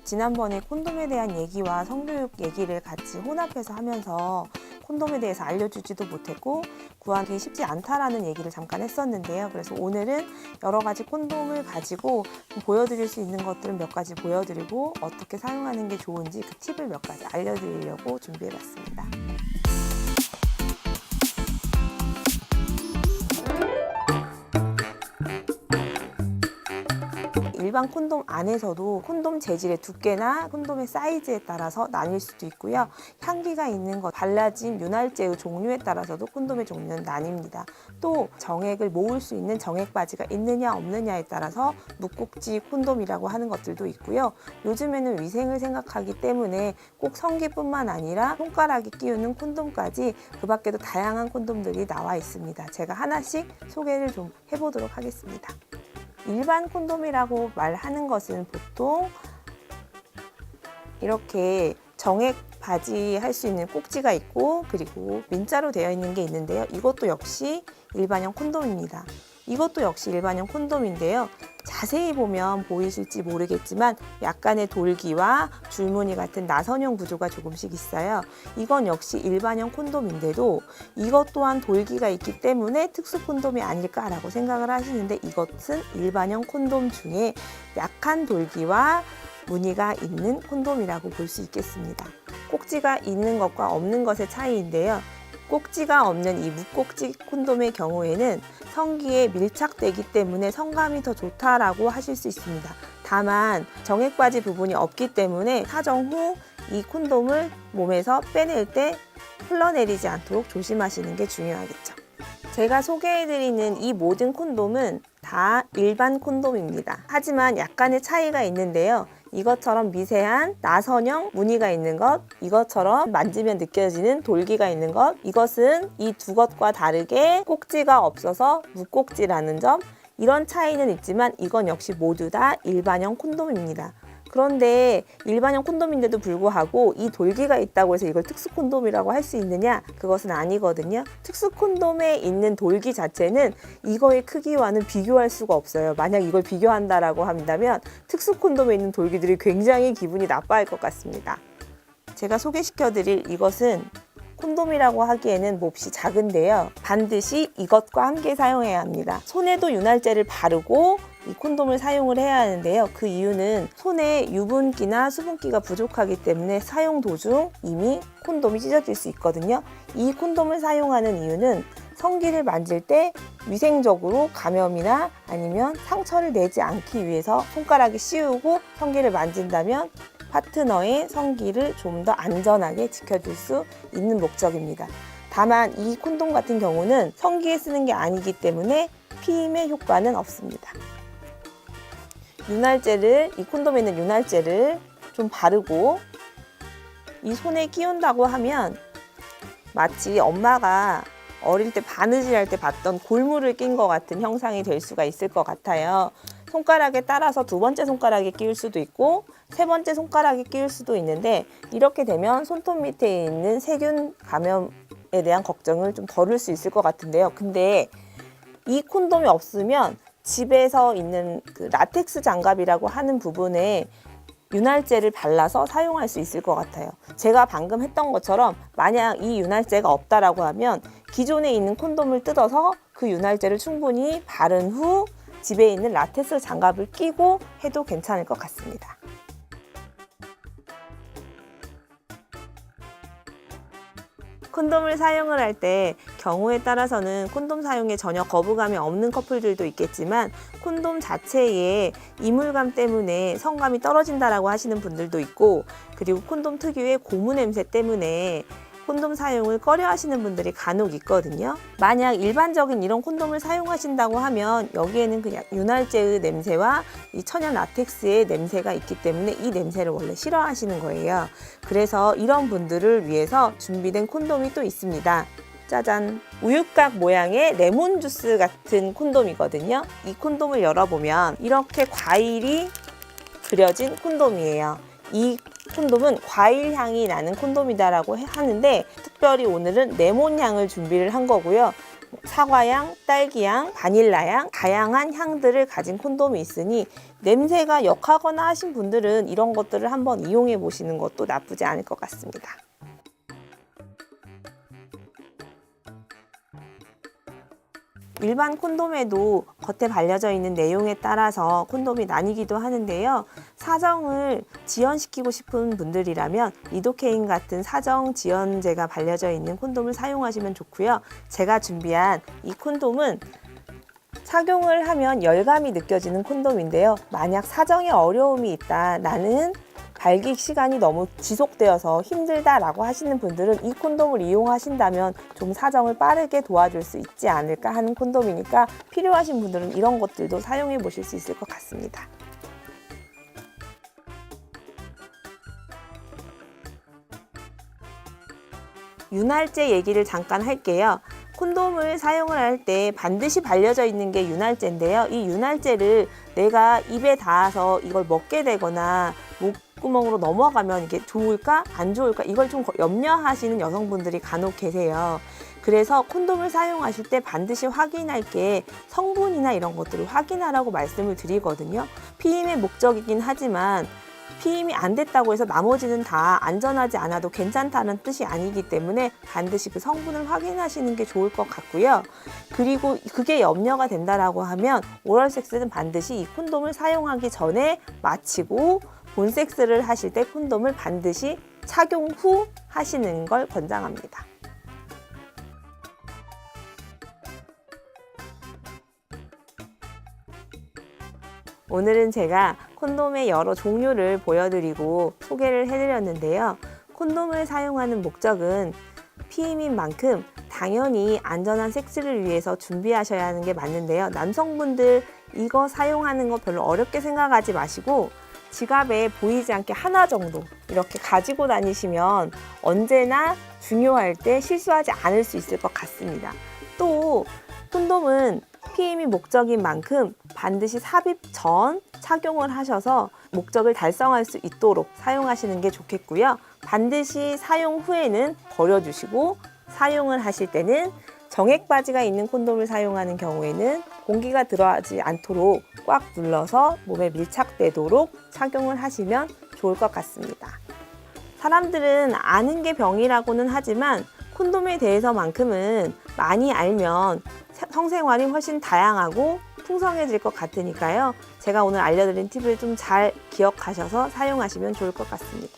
지난번에 콘돔에 대한 얘기와 성교육 얘기를 같이 혼합해서 하면서 콘돔에 대해서 알려주지도 못했고 구하기 쉽지 않다라는 얘기를 잠깐 했었는데요. 그래서 오늘은 여러 가지 콘돔을 가지고 보여드릴 수 있는 것들을 몇 가지 보여드리고 어떻게 사용하는 게 좋은지 그 팁을 몇 가지 알려드리려고 준비해봤습니다. 일반 콘돔 안에서도 콘돔 재질의 두께나 콘돔의 사이즈에 따라서 나뉠 수도 있고요. 향기가 있는 것, 발라진 윤활제의 종류에 따라서도 콘돔의 종류는 나뉩니다. 또 정액을 모을 수 있는 정액 바지가 있느냐 없느냐에 따라서 묵꼭지 콘돔이라고 하는 것들도 있고요. 요즘에는 위생을 생각하기 때문에 꼭 성기뿐만 아니라 손가락에 끼우는 콘돔까지 그 밖에도 다양한 콘돔들이 나와 있습니다. 제가 하나씩 소개를 좀 해보도록 하겠습니다. 일반 콘돔이라고 말하는 것은 보통 이렇게 정액 바지 할 수 있는 꼭지가 있고 그리고 민자로 되어 있는 게 있는데요. 이것도 역시 일반형 콘돔입니다. 이것도 역시 일반형 콘돔인데요. 자세히 보면 보이실지 모르겠지만 약간의 돌기와 줄무늬 같은 나선형 구조가 조금씩 있어요. 이건 역시 일반형 콘돔인데도 이것 또한 돌기가 있기 때문에 특수 콘돔이 아닐까라고 생각을 하시는데 이것은 일반형 콘돔 중에 약한 돌기와 무늬가 있는 콘돔이라고 볼 수 있겠습니다. 꼭지가 있는 것과 없는 것의 차이인데요. 꼭지가 없는 이 묵꼭지 콘돔의 경우에는 성기에 밀착되기 때문에 성감이 더 좋다라고 하실 수 있습니다. 다만 정액바지 부분이 없기 때문에 사정 후 이 콘돔을 몸에서 빼낼 때 흘러내리지 않도록 조심하시는 게 중요하겠죠. 제가 소개해드리는 이 모든 콘돔은 다 일반 콘돔입니다. 하지만 약간의 차이가 있는데요. 이것처럼 미세한 나선형 무늬가 있는 것, 이것처럼 만지면 느껴지는 돌기가 있는 것, 이것은 이 두 것과 다르게 꼭지가 없어서 묵꼭지라는 점, 이런 차이는 있지만 이건 역시 모두 다 일반형 콘돔입니다. 그런데 일반형 콘돔인데도 불구하고 이 돌기가 있다고 해서 이걸 특수 콘돔이라고 할 수 있느냐? 그것은 아니거든요. 특수 콘돔에 있는 돌기 자체는 이거의 크기와는 비교할 수가 없어요. 만약 이걸 비교한다라고 한다면 특수 콘돔에 있는 돌기들이 굉장히 기분이 나빠할 것 같습니다. 제가 소개시켜드릴 이것은 콘돔이라고 하기에는 몹시 작은데요. 반드시 이것과 함께 사용해야 합니다. 손에도 윤활제를 바르고 이 콘돔을 사용을 해야 하는데요. 그 이유는 손에 유분기나 수분기가 부족하기 때문에 사용 도중 이미 콘돔이 찢어질 수 있거든요. 이 콘돔을 사용하는 이유는 성기를 만질 때 위생적으로 감염이나 아니면 상처를 내지 않기 위해서 손가락에 씌우고 성기를 만진다면 파트너의 성기를 좀 더 안전하게 지켜줄 수 있는 목적입니다. 다만 이 콘돔 같은 경우는 성기에 쓰는 게 아니기 때문에 피임의 효과는 없습니다. 윤활제를, 이 콘돔에 있는 윤활제를 좀 바르고 이 손에 끼운다고 하면 마치 엄마가 어릴 때 바느질할 때 봤던 골무를 낀 것 같은 형상이 될 수가 있을 것 같아요. 손가락에 따라서 두 번째 손가락에 끼울 수도 있고 세 번째 손가락에 끼울 수도 있는데 이렇게 되면 손톱 밑에 있는 세균 감염에 대한 걱정을 좀 덜을 수 있을 것 같은데요. 근데 이 콘돔이 없으면 집에서 있는 그 라텍스 장갑이라고 하는 부분에 윤활제를 발라서 사용할 수 있을 것 같아요. 제가 방금 했던 것처럼 만약 이 윤활제가 없다라고 하면 기존에 있는 콘돔을 뜯어서 그 윤활제를 충분히 바른 후 집에 있는 라텍스 장갑을 끼고 해도 괜찮을 것 같습니다. 콘돔을 사용을 할 때 경우에 따라서는 콘돔 사용에 전혀 거부감이 없는 커플들도 있겠지만 콘돔 자체에 이물감 때문에 성감이 떨어진다라고 하시는 분들도 있고 그리고 콘돔 특유의 고무 냄새 때문에 콘돔 사용을 꺼려 하시는 분들이 간혹 있거든요. 만약 일반적인 이런 콘돔을 사용하신다고 하면 여기에는 그냥 윤활제의 냄새와 이 천연 라텍스의 냄새가 있기 때문에 이 냄새를 원래 싫어하시는 거예요. 그래서 이런 분들을 위해서 준비된 콘돔이 또 있습니다. 짜잔! 우유곽 모양의 레몬 주스 같은 콘돔이거든요. 이 콘돔을 열어보면 이렇게 과일이 그려진 콘돔이에요. 이 콘돔은 과일 향이 나는 콘돔이다라고 하는데 특별히 오늘은 레몬 향을 준비를 한 거고요. 사과향, 딸기향, 바닐라향 다양한 향들을 가진 콘돔이 있으니 냄새가 역하거나 하신 분들은 이런 것들을 한번 이용해 보시는 것도 나쁘지 않을 것 같습니다. 일반 콘돔에도 겉에 발려져 있는 내용에 따라서 콘돔이 나뉘기도 하는데요. 사정을 지연시키고 싶은 분들이라면 리도케인 같은 사정 지연제가 발려져 있는 콘돔을 사용하시면 좋고요. 제가 준비한 이 콘돔은 착용을 하면 열감이 느껴지는 콘돔인데요. 만약 사정에 어려움이 있다, 나는 발기 시간이 너무 지속되어서 힘들다라고 하시는 분들은 이 콘돔을 이용하신다면 좀 사정을 빠르게 도와줄 수 있지 않을까 하는 콘돔이니까 필요하신 분들은 이런 것들도 사용해 보실 수 있을 것 같습니다. 윤활제 얘기를 잠깐 할게요. 콘돔을 사용을 할 때 반드시 발려져 있는 게 윤활제인데요. 이 윤활제를 내가 입에 닿아서 이걸 먹게 되거나 목구멍으로 넘어가면 이게 좋을까 안 좋을까 이걸 좀 염려하시는 여성분들이 간혹 계세요. 그래서 콘돔을 사용하실 때 반드시 확인할 게 성분이나 이런 것들을 확인하라고 말씀을 드리거든요. 피임의 목적이긴 하지만 피임이 안 됐다고 해서 나머지는 다 안전하지 않아도 괜찮다는 뜻이 아니기 때문에 반드시 그 성분을 확인하시는 게 좋을 것 같고요. 그리고 그게 염려가 된다라고 하면 오럴 섹스는 반드시 이 콘돔을 사용하기 전에 마치고 본 섹스를 하실 때 콘돔을 반드시 착용 후 하시는 걸 권장합니다. 오늘은 제가 콘돔의 여러 종류를 보여드리고 소개를 해드렸는데요. 콘돔을 사용하는 목적은 피임인 만큼 당연히 안전한 섹스를 위해서 준비하셔야 하는 게 맞는데요. 남성분들 이거 사용하는 거 별로 어렵게 생각하지 마시고 지갑에 보이지 않게 하나 정도 이렇게 가지고 다니시면 언제나 중요할 때 실수하지 않을 수 있을 것 같습니다. 또 콘돔은 피임이 목적인 만큼 반드시 삽입 전 착용을 하셔서 목적을 달성할 수 있도록 사용하시는 게 좋겠고요. 반드시 사용 후에는 버려주시고 사용을 하실 때는 정액 바지가 있는 콘돔을 사용하는 경우에는 공기가 들어가지 않도록 꽉 눌러서 몸에 밀착되도록 착용을 하시면 좋을 것 같습니다. 사람들은 아는 게 병이라고는 하지만 콘돔에 대해서만큼은 많이 알면 성생활이 훨씬 다양하고 풍성해질 것 같으니까요. 제가 오늘 알려드린 팁을 좀 잘 기억하셔서 사용하시면 좋을 것 같습니다.